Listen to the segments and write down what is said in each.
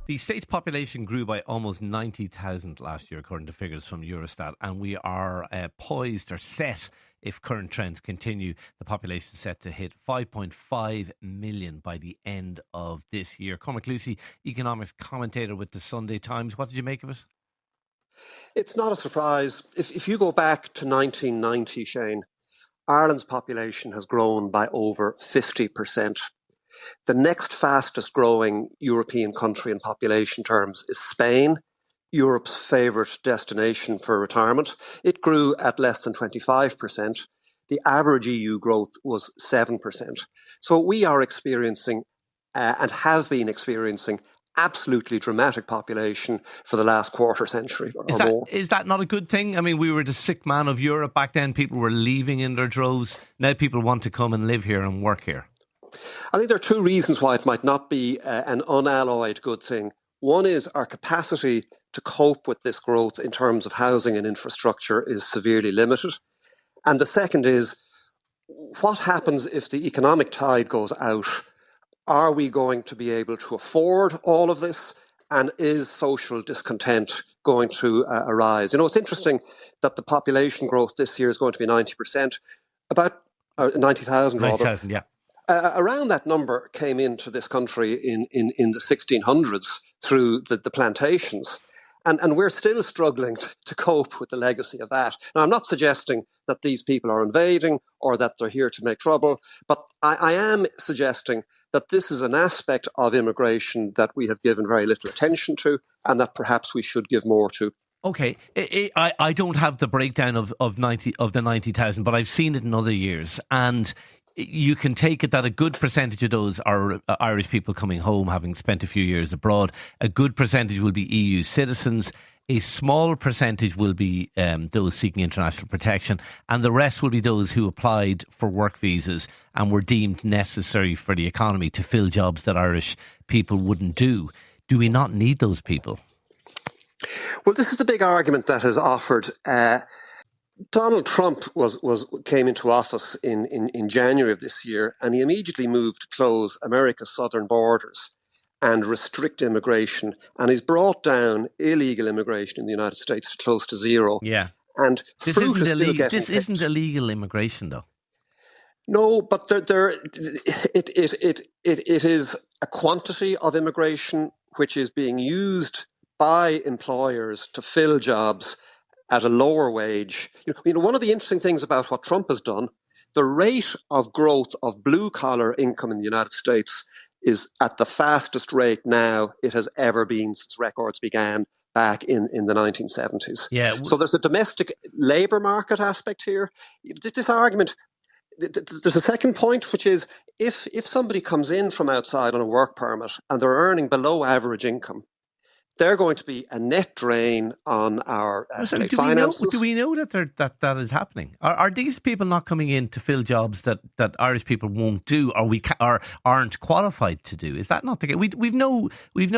The state's population grew by almost 90,000 last year, according to figures from Eurostat, and we are poised or set, if current trends continue, the population is set to hit 5.5 million by the end of this year. Cormac, Lucey, economics commentator with the Sunday Times. What did you make of it? It's not a surprise. If you go back to 1990, Shane, Ireland's population has grown by over 50%. The next fastest growing European country in population terms is Spain, Europe's favourite destination for retirement. It grew at less than 25%. The average EU growth was 7%. So we are experiencing and have been experiencing absolutely dramatic population for the last quarter century or more. Is that not a good thing? I mean, we were the sick man of Europe back then. People were leaving in their droves. Now people want to come and live here and work here. I think there are two reasons why it might not be an unalloyed good thing. One is our capacity to cope with this growth in terms of housing and infrastructure is severely limited. And the second is, what happens if the economic tide goes out? Are we going to be able to afford all of this? And is social discontent going to arise? You know, it's interesting that the population growth this year is going to be 90%, about 90,000 rather. 90,000, yeah. Around that number came into this country in the 1600s through the plantations. And we're still struggling to cope with the legacy of that. Now, I'm not suggesting that these people are invading or that they're here to make trouble, but I am suggesting that this is an aspect of immigration that we have given very little attention to and that perhaps we should give more to. Okay, I don't have the breakdown of the 90,000, but I've seen it in other years, and you can take it that a good percentage of those are Irish people coming home, having spent a few years abroad. A good percentage will be EU citizens. A small percentage will be those seeking international protection, and the rest will be those who applied for work visas and were deemed necessary for the economy to fill jobs that Irish people wouldn't do. Do we not need those people? Well, this is the big argument that is offered. Donald Trump came into office in January of this year, and he immediately moved to close America's southern borders and restrict immigration, and he's brought down illegal immigration in the United States to close to zero. Yeah, and this isn't illegal immigration, though. No, but it is a quantity of immigration which is being used by employers to fill jobs at a lower wage. You know, one of the interesting things about what Trump has done, the rate of growth of blue-collar income in the United States is at the fastest rate now it has ever been since records began back in the 1970s. Yeah. So there's a domestic labour market aspect here. This argument, there's a second point, which is if somebody comes in from outside on a work permit and they're earning below average income, they're going to be a net drain on our state finances. Do we know that is happening? Are these people not coming in to fill jobs that Irish people won't do, or aren't qualified to do? Is that not the case? We've no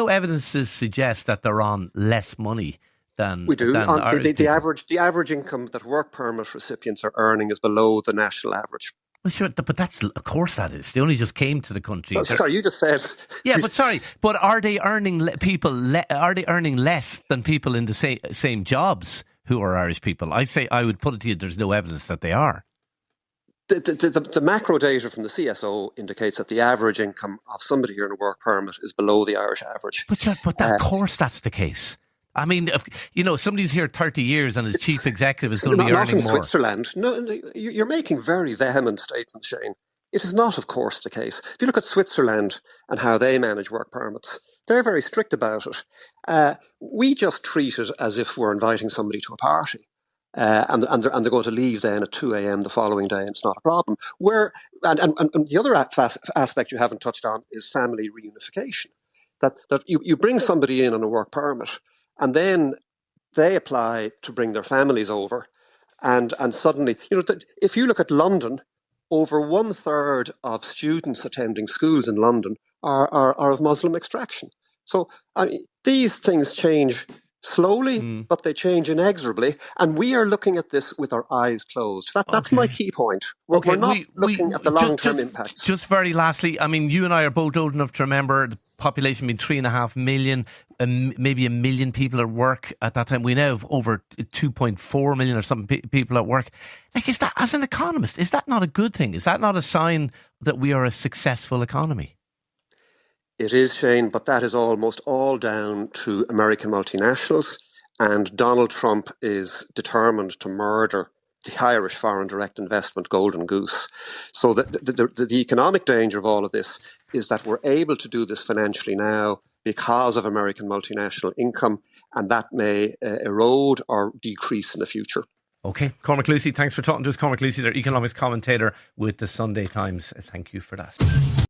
evidence to suggest that they're on less money than we do. Than the average income that work permit recipients are earning is below the national average. Well, sure, but of course that is. They only just came to the country. Oh, sorry, you just said. Yeah, but are they earning are they earning less than people in the same jobs who are Irish people? I would put it to you, there's no evidence that they are. The macro data from the CSO indicates that the average income of somebody here in a work permit is below the Irish average. But of course that's the case. I mean, somebody's here 30 years and his chief executive is going to be earning more. Not in Switzerland. No, you're making very vehement statements, Shane. It is not, of course, the case. If you look at Switzerland and how they manage work permits, they're very strict about it. We just treat it as if we're inviting somebody to a party. And they're going to leave then at 2 a.m. the following day, and it's not a problem. And the other aspect you haven't touched on is family reunification. That you bring somebody in on a work permit, and then they apply to bring their families over. And suddenly, if you look at London, over 1/3 of students attending schools in London are of Muslim extraction. So these things change slowly, but they change inexorably. And we are looking at this with our eyes closed. That's my key point. We're not looking at the long-term impact. Just very lastly, I mean, you and I are both old enough to remember population being 3.5 million, maybe 1 million people at work at that time. We now have over 2.4 million or something people at work. Like, is that, as an economist, is that not a good thing? Is that not a sign that we are a successful economy? It is, Shane, but that is almost all down to American multinationals, and Donald Trump is determined to murder the Irish foreign direct investment golden goose. So the economic danger of all of this is that we're able to do this financially now because of American multinational income, and that may erode or decrease in the future. Okay, Cormac Lucey, thanks for talking to us. Cormac Lucey, their economics commentator with the Sunday Times. Thank you for that.